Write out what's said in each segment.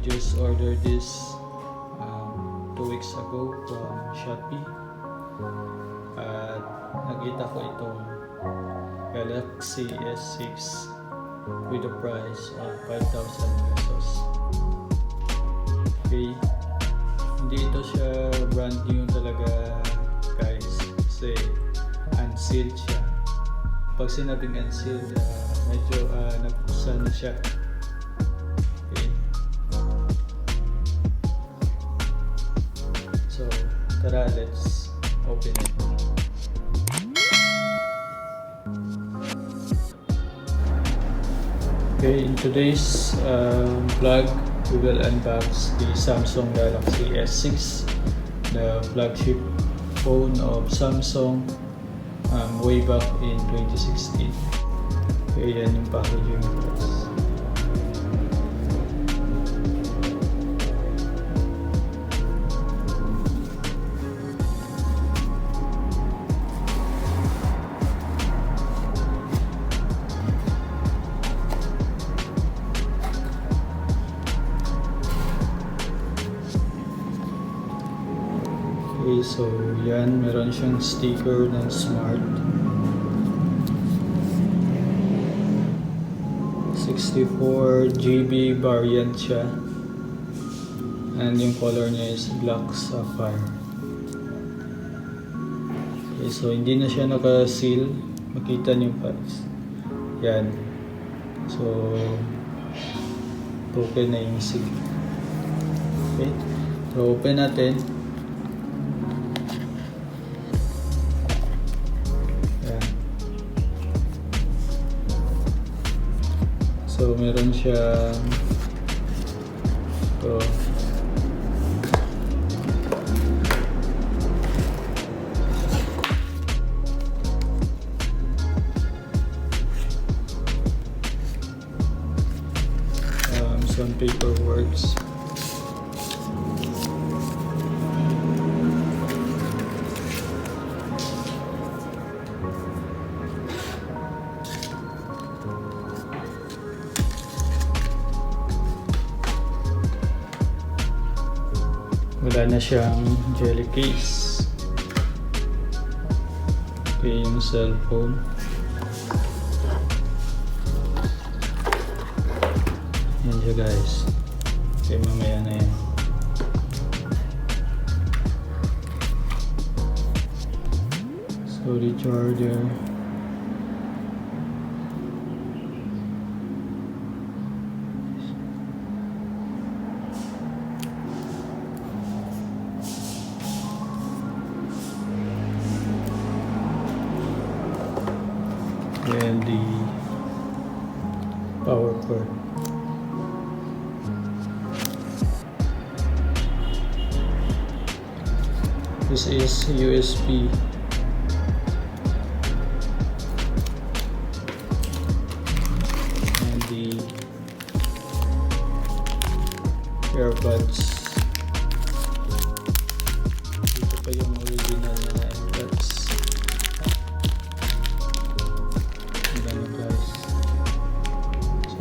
just ordered this 2 weeks ago from Shoppee. At nakita ko itong Galaxy S6 with a price of 5,000 pesos. Okay, hindi ito siya brand new talaga guys, kasi unsealed siya. Pag sinabing unsealed, medyo nabuksan na siya. Okay, so tara, let's open it. Okay, in today's vlog, we will unbox the Samsung Galaxy S6, the flagship phone of Samsung way back in 2016. Okay, yan yung packaging guys. Okay, so yan, meron siyang sticker ng smart. 64 GB variant siya. And yung color niya is black sapphire. Okay, so hindi na siya naka-seal. Makita niyo pa. Yan. So, broken na yung seal. Okay, so open natin. So meron siya ito, some paperworks. Wala na siyang jelly case. Okay, yung cellphone. Yan siya guys. Okay, mamaya na yan. So the charger. And the power cord. This is USB. And the earbuds. Ito pa yung original na earbuds.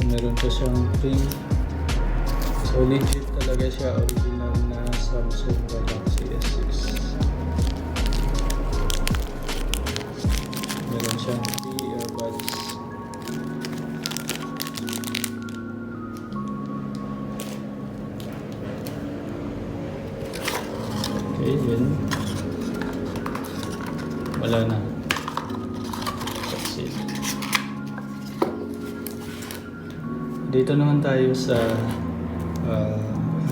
Meron pa siyang pin. So legit talaga siya, original na Samsung Galaxy S6. Meron siyang 3 earbuds. Okay, yun. Wala na. That's it. Dito naman tayo sa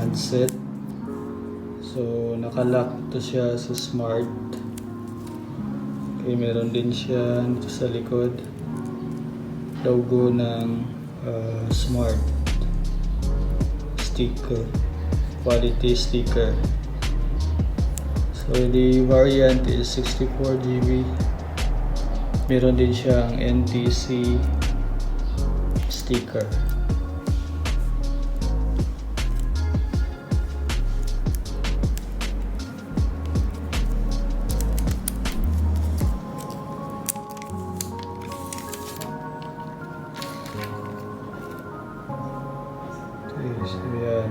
handset. So nakalock to siya sa smart. Okay, meron din siya dito sa likod logo ng smart sticker, quality sticker. So the variant is 64 GB. Meron din siyang NTC sticker. Okay, so yan.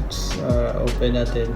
Let's open natin.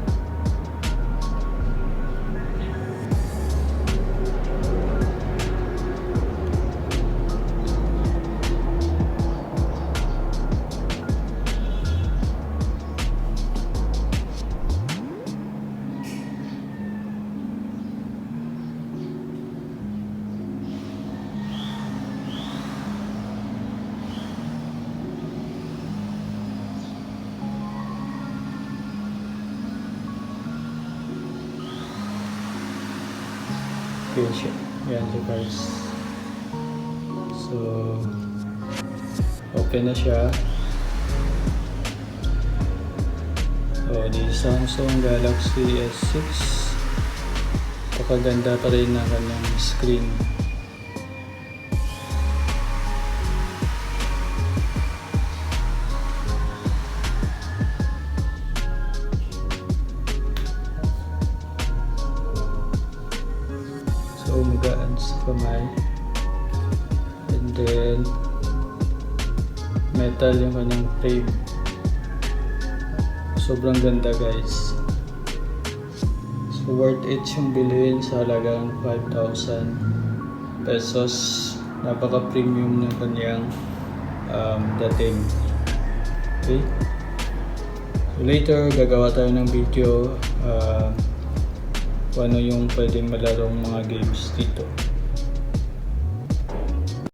Okay, yan siya guys. So, open na siya. So, di Samsung Galaxy S6. Napakaganda pa rin ng kanyang screen. So, magaan sa kamay. And then, metal yung kanyang frame. Sobrang ganda guys. So, worth it yung bilhin sa halagang 5,000 pesos. Napaka-premium ng kanyang dating. Okay? So, later, gagawa tayo ng video kung ano yung pwedeng malarong mga games dito.